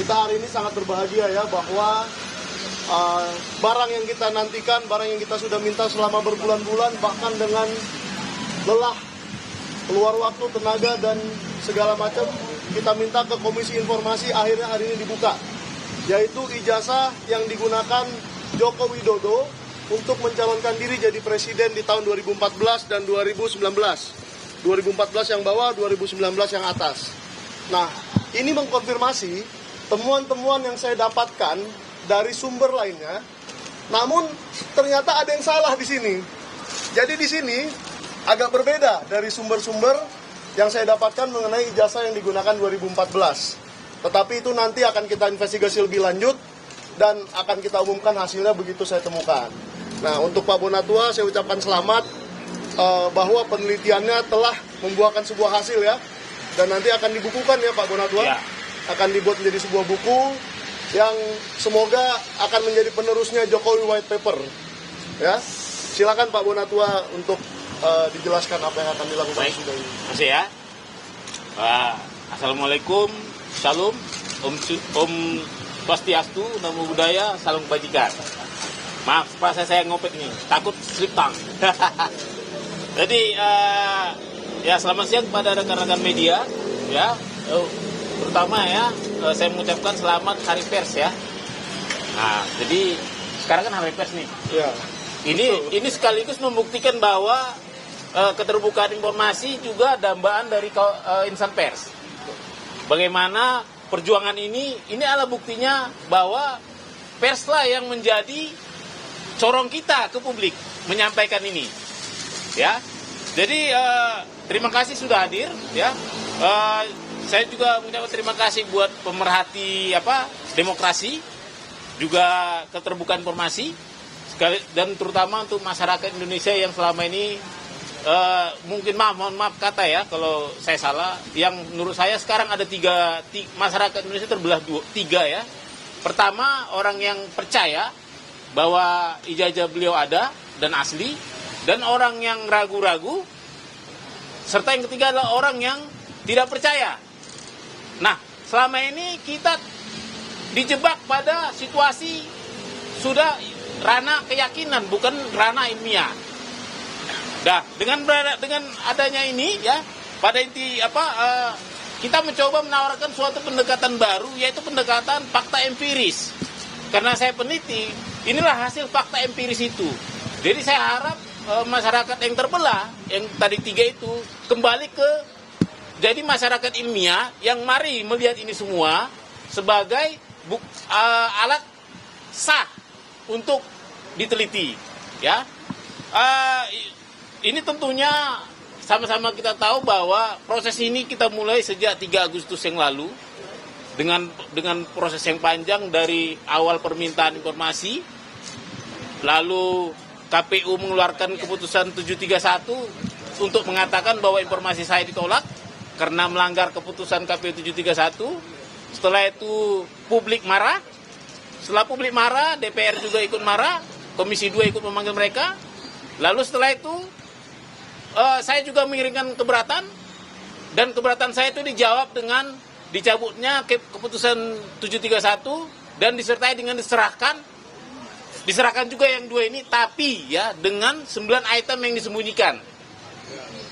kita hari ini sangat berbahagia ya bahwa barang yang kita nantikan, barang yang kita sudah minta selama berbulan-bulan, bahkan dengan lelah, keluar waktu, tenaga, dan segala macam, kita minta ke Komisi Informasi, akhirnya hari ini dibuka, yaitu ijazah yang digunakan Joko Widodo untuk mencalonkan diri jadi presiden di tahun 2014 dan 2019. 2014 yang bawah, 2019 yang atas. Nah, ini mengkonfirmasi temuan-temuan yang saya dapatkan dari sumber lainnya. Namun ternyata ada yang salah di sini. Jadi di sini agak berbeda dari sumber-sumber yang saya dapatkan mengenai ijazah yang digunakan 2014. Tetapi itu nanti akan kita investigasi lebih lanjut dan akan kita umumkan hasilnya begitu saya temukan. Nah, untuk Pak Bonatua saya ucapkan selamat bahwa penelitiannya telah membuahkan sebuah hasil ya. Dan nanti akan dibukukan ya Pak Bonatua. Ya. Akan dibuat menjadi sebuah buku yang semoga akan menjadi penerusnya Jokowi White Paper. Ya. Silakan Pak Bonatua untuk dijelaskan apa yang akan dilakukan. Baik, terima kasih ya. Assalamualaikum, Shalom, Om Swastiastu, Namo Buddhaya, Salam Kebajikan. Maaf, pas saya ngopek nih, takut slip tang. Jadi, ya selamat siang kepada rekan-rekan media, ya. Terutama ya, saya mengucapkan selamat Hari Pers ya. Nah, jadi sekarang kan Hari Pers nih. Ya. Ini sekaligus membuktikan bahwa keterbukaan informasi juga dambaan dari insan pers. Bagaimana perjuangan ini adalah buktinya bahwa perslah yang menjadi corong kita ke publik menyampaikan ini, ya. Jadi terima kasih sudah hadir, ya. Saya juga mengucapkan terima kasih buat pemerhati demokrasi, juga keterbukaan informasi, dan terutama untuk masyarakat Indonesia yang selama ini mungkin mohon maaf kata ya kalau saya salah. Yang menurut saya sekarang ada tiga masyarakat Indonesia terbelah tiga ya. Pertama, orang yang percaya bahwa ijazah beliau ada dan asli, dan orang yang ragu-ragu, serta yang ketiga adalah orang yang tidak percaya. Nah, selama ini kita dijebak pada situasi sudah ranah keyakinan, bukan ranah ilmiah. Nah, dengan adanya ini ya, pada inti kita mencoba menawarkan suatu pendekatan baru, yaitu pendekatan fakta empiris. Karena saya peneliti, inilah hasil fakta empiris itu. Jadi saya harap masyarakat yang terbelah, yang tadi tiga itu, kembali ke jadi masyarakat ilmiah yang mari melihat ini semua sebagai alat sah untuk diteliti, ya. Ini tentunya sama-sama kita tahu bahwa proses ini kita mulai sejak 3 Agustus yang lalu dengan proses yang panjang dari awal permintaan informasi, lalu KPU mengeluarkan keputusan 731 untuk mengatakan bahwa informasi saya ditolak karena melanggar keputusan KPU 731. Setelah itu publik marah. Setelah publik marah, DPR juga ikut marah, Komisi 2 ikut memanggil mereka. Lalu setelah itu saya juga mengirimkan keberatan, dan keberatan saya itu dijawab dengan dicabutnya keputusan 731 dan disertai dengan diserahkan juga yang 2 ini, tapi ya dengan 9 item yang disembunyikan.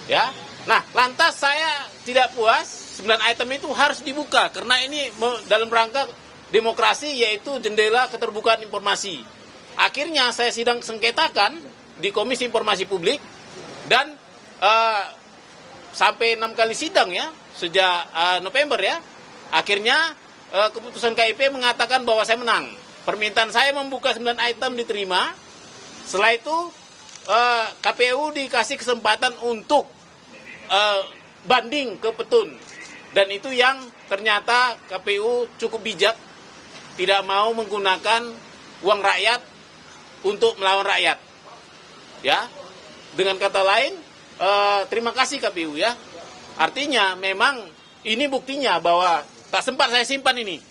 Ya. Nah, lantas saya tidak puas, 9 item itu harus dibuka karena ini dalam rangka demokrasi, yaitu jendela keterbukaan informasi. Akhirnya saya sidang sengketakan di Komisi Informasi Publik, dan sampai 6 kali sidang ya sejak November ya. Akhirnya keputusan KIP mengatakan bahwa saya menang. Permintaan saya membuka 9 item diterima. Setelah itu KPU dikasih kesempatan untuk banding ke petun, dan itu yang ternyata KPU cukup bijak, tidak mau menggunakan uang rakyat untuk melawan rakyat, ya. Dengan kata lain, terima kasih KPU ya. Artinya memang ini buktinya bahwa tak sempat saya simpan ini,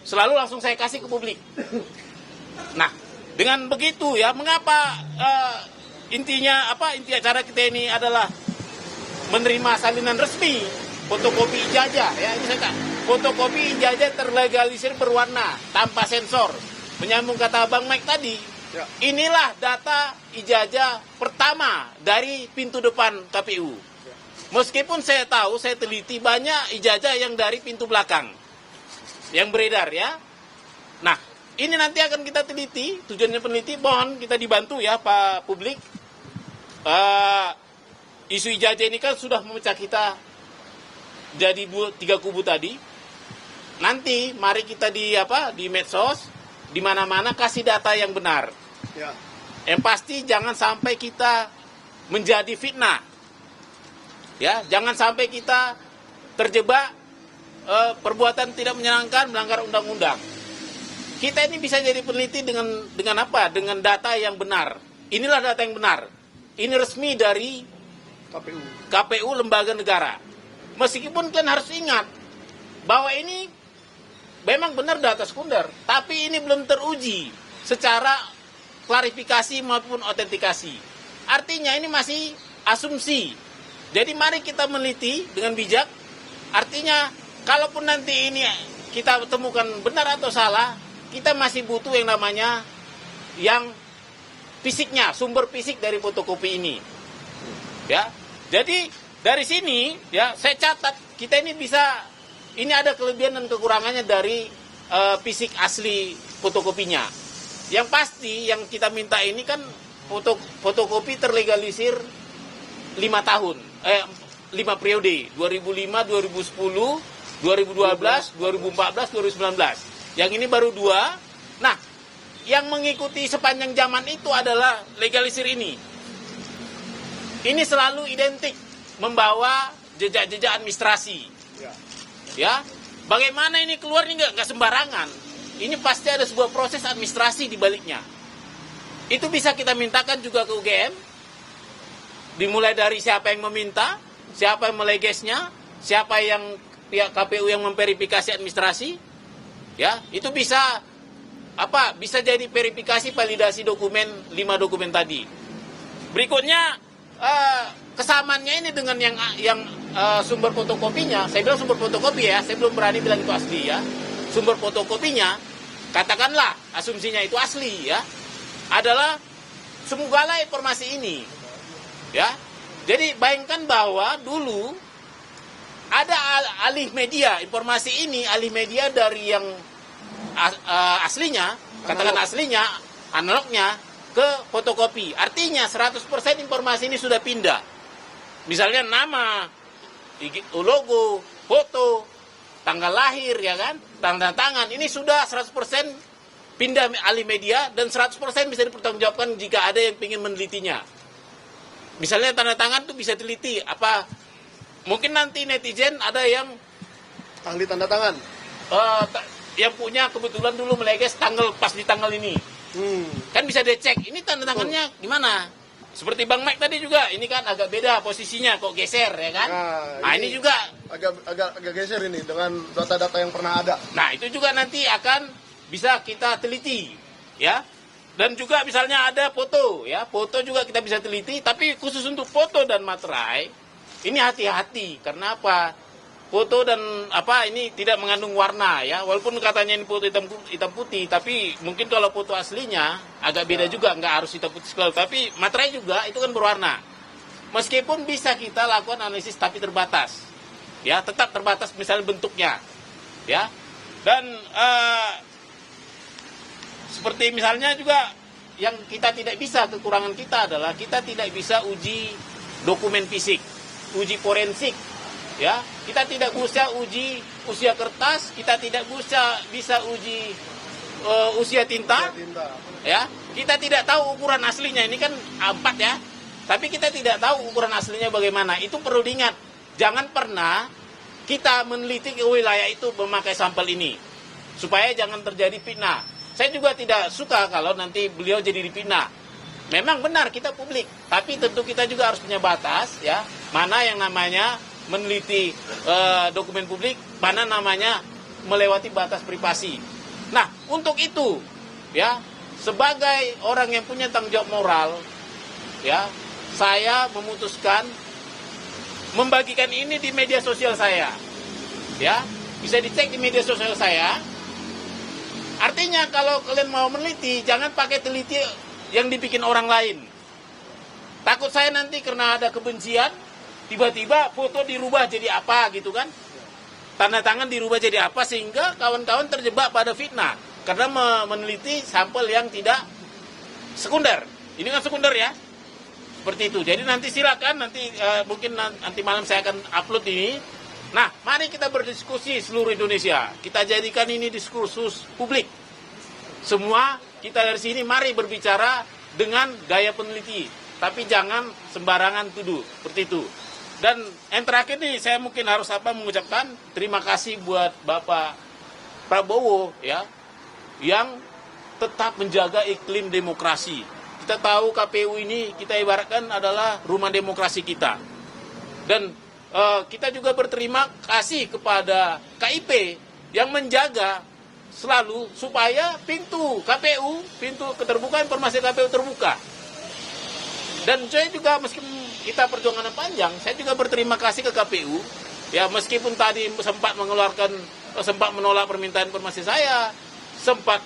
selalu langsung saya kasih ke publik. Nah, dengan begitu ya, mengapa intinya acara kita ini adalah menerima salinan resmi fotokopi ijazah ya. Ini saya fotokopi ijazah terlegalisir berwarna tanpa sensor. Menyambung kata Bang Mike tadi, Ya. inilah data ijazah pertama dari pintu depan KPU. Meskipun saya tahu, saya teliti banyak ijazah yang dari pintu belakang yang beredar ya. Nah, ini nanti akan kita teliti, tujuannya peneliti, mohon kita dibantu ya Pak Publik. Isu ijazah ini kan sudah memecah kita jadi 3 kubu tadi. Nanti mari kita di medsos, di mana-mana kasih data yang benar. Ya. Yang pasti jangan sampai kita menjadi fitnah. Ya, jangan sampai kita terjebak perbuatan tidak menyenangkan, melanggar undang-undang. Kita ini bisa jadi peneliti dengan apa? Dengan data yang benar. Inilah data yang benar. Ini resmi dari KPU lembaga negara. Meskipun kalian harus ingat bahwa ini memang benar data sekunder, tapi ini belum teruji secara klarifikasi maupun autentikasi. Artinya ini masih asumsi. Jadi mari kita meneliti dengan bijak. Artinya kalaupun nanti ini kita temukan benar atau salah, kita masih butuh yang namanya yang fisiknya, sumber fisik dari fotokopi ini. Ya. Jadi dari sini ya saya catat kita ini bisa, ini ada kelebihan dan kekurangannya dari fisik asli fotokopinya. Yang pasti yang kita minta ini kan fotokopi terlegalisir 5 tahun, 5 periode, 2005, 2010, 2012, 2014, 2019. Yang ini baru 2. Nah, yang mengikuti sepanjang zaman itu adalah legalisir ini. Ini selalu identik membawa jejak-jejak administrasi. Ya, bagaimana ini keluarnya nggak sembarangan. Ini pasti ada sebuah proses administrasi di baliknya. Itu bisa kita mintakan juga ke UGM. Dimulai dari siapa yang meminta, siapa yang melegesnya, siapa yang pihak KPU yang memverifikasi administrasi. Ya, itu bisa bisa jadi verifikasi validasi dokumen 5 dokumen tadi. Berikutnya kesamaannya ini dengan yang sumber fotokopinya. Saya bilang sumber fotokopi ya, saya belum berani bilang itu asli ya. Sumber fotokopinya, katakanlah asumsinya itu asli ya, adalah semogalah informasi ini ya. Jadi bayangkan bahwa dulu ada alih media, informasi ini alih media dari yang aslinya, katakan aslinya, analognya ke fotokopi. Artinya 100% informasi ini sudah pindah. Misalnya nama, logo, foto, tanggal lahir ya kan, tanda tangan, ini sudah 100% pindah alih media dan 100% bisa dipertanggungjawabkan jika ada yang ingin menelitinya. Misalnya tanda tangan itu bisa teliti mungkin nanti netizen ada yang ahli tanda tangan. Yang punya kebetulan dulu meleges pas di tanggal ini. Kan bisa dicek, ini tanda tangannya gimana? Seperti Bang Mike tadi juga, ini kan agak beda posisinya, kok geser ya kan? Nah ini juga agak geser ini dengan data-data yang pernah ada. Nah itu juga nanti akan bisa kita teliti, ya. Dan juga misalnya ada foto, ya, foto juga kita bisa teliti. Tapi khusus untuk foto dan materai, ini hati-hati. Karena apa? Foto dan ini tidak mengandung warna, ya. Walaupun katanya ini foto hitam putih, tapi mungkin kalau foto aslinya agak beda juga, nggak harus hitam putih sekali. Tapi materai juga itu kan berwarna. Meskipun bisa kita lakukan analisis tapi terbatas, ya, tetap terbatas misalnya bentuknya, ya. Dan seperti misalnya juga yang kita tidak bisa, kekurangan kita adalah kita tidak bisa uji dokumen fisik, uji forensik, ya. Kita tidak bisa uji usia kertas, kita tidak bisa uji usia tinta, ya. Kita tidak tahu ukuran aslinya, ini kan A4 ya. Tapi kita tidak tahu ukuran aslinya bagaimana. Itu perlu diingat. Jangan pernah kita meneliti ke wilayah itu memakai sampel ini. Supaya jangan terjadi fitnah. Saya juga tidak suka kalau nanti beliau jadi difitnah. Memang benar kita publik. Tapi tentu kita juga harus punya batas, ya. Mana yang namanya meneliti dokumen publik, mana namanya melewati batas privasi. Nah, untuk itu, ya, sebagai orang yang punya tanggung jawab moral, ya, saya memutuskan membagikan ini di media sosial saya, ya. bisa dicek di media sosial saya. Artinya kalau kalian mau meneliti, jangan pakai teliti yang dibikin orang lain. Takut saya nanti karena ada kebencian, tiba-tiba foto dirubah jadi apa gitu kan. Tanda tangan dirubah jadi apa, sehingga kawan-kawan terjebak pada fitnah. Karena meneliti sampel yang tidak sekunder. Ini kan sekunder ya. Seperti itu. Jadi nanti silakan, mungkin nanti malam saya akan upload ini. Nah, mari kita berdiskusi seluruh Indonesia. Kita jadikan ini diskursus publik. Semua kita dari sini mari berbicara dengan gaya peneliti. Tapi jangan sembarangan tuduh. Seperti itu. Dan yang terakhir nih, saya mungkin harus mengucapkan terima kasih buat Bapak Prabowo ya, yang tetap menjaga iklim demokrasi. Kita tahu KPU ini kita ibaratkan adalah rumah demokrasi kita. Dan kita juga berterima kasih kepada KIP yang menjaga selalu supaya pintu KPU, pintu keterbukaan informasi KPU terbuka. Dan saya juga meskipun kita perjuangan panjang, saya juga berterima kasih ke KPU. Ya meskipun tadi sempat menolak permintaan informasi saya, sempat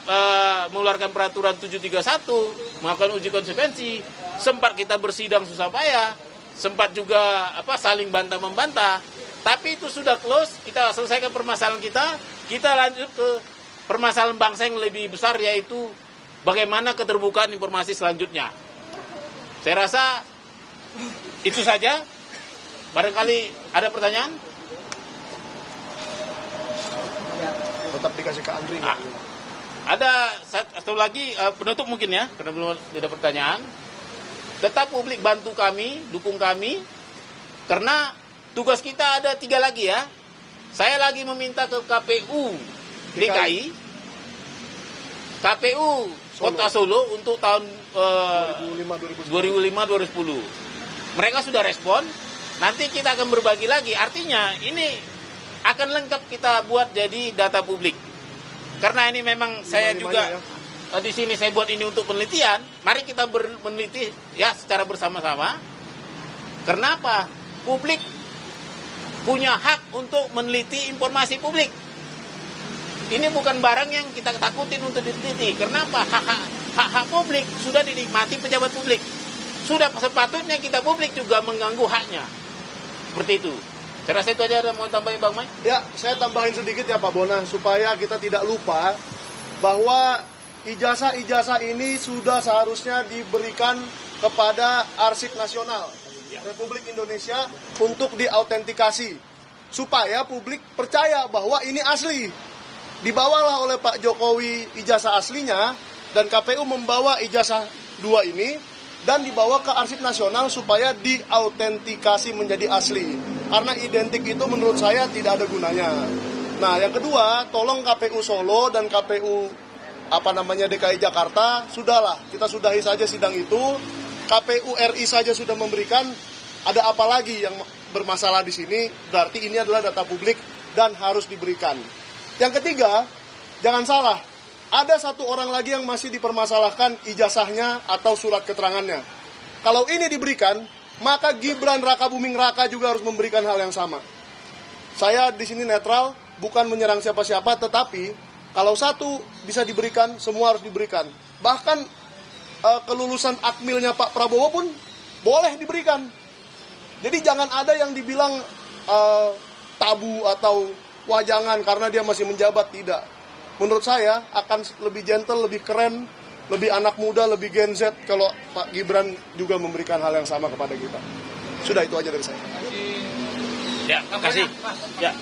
mengeluarkan peraturan 731, melakukan uji konsekuensi, sempat kita bersidang susah payah, sempat juga saling bantah-membantah, tapi itu sudah close, kita selesaikan permasalahan kita lanjut ke permasalahan bangsa yang lebih besar, yaitu bagaimana keterbukaan informasi selanjutnya. Saya rasa itu saja. Barangkali ada pertanyaan? Tetap dikasih ke Andri. Ada satu lagi penutup mungkin ya, karena belum ada pertanyaan. Tetap publik bantu kami, dukung kami, karena tugas kita ada 3 lagi ya. Saya lagi meminta ke KPU DKI, KPU Kota Solo untuk tahun 2005-2010. Mereka sudah respon, nanti kita akan berbagi lagi. Artinya ini akan lengkap kita buat jadi data publik. Karena ini memang saya juga... Di sini saya buat ini untuk penelitian. Mari kita meneliti ya secara bersama-sama. Kenapa? Publik punya hak untuk meneliti informasi publik. Ini bukan barang yang kita takutin untuk diteliti. Kenapa? Hak publik sudah dinikmati pejabat publik. Sudah sepatutnya kita publik juga mengganggu haknya. Seperti itu. Saya rasa itu aja. Ada mau tambahin Bang Mai? Ya, saya tambahin sedikit ya Pak Bona, supaya kita tidak lupa bahwa ijazah-ijazah ini sudah seharusnya diberikan kepada Arsip Nasional Republik Indonesia untuk diautentikasi, supaya publik percaya bahwa ini asli. Dibawalah oleh Pak Jokowi ijazah aslinya, dan KPU membawa ijazah 2 ini dan dibawa ke Arsip Nasional supaya diautentikasi menjadi asli. Karena identik itu menurut saya tidak ada gunanya. Nah, yang kedua, tolong KPU Solo dan KPU DKI Jakarta, sudahlah, kita sudahi saja sidang itu. KPU RI saja sudah memberikan, ada apa lagi yang bermasalah di sini? Berarti ini adalah data publik dan harus diberikan. Yang ketiga, jangan salah, ada 1 orang lagi yang masih dipermasalahkan ijazahnya atau surat keterangannya. Kalau ini diberikan, maka Gibran Raka Buming Raka juga harus memberikan hal yang sama. Saya di sini netral, bukan menyerang siapa-siapa, tetapi kalau satu bisa diberikan, semua harus diberikan. Bahkan kelulusan akmilnya Pak Prabowo pun boleh diberikan. Jadi jangan ada yang dibilang tabu atau wajangan karena dia masih menjabat, tidak. Menurut saya akan lebih gentle, lebih keren, lebih anak muda, lebih Gen Z kalau Pak Gibran juga memberikan hal yang sama kepada kita. Sudah, itu aja dari saya. Ya, terima kasih. Ya,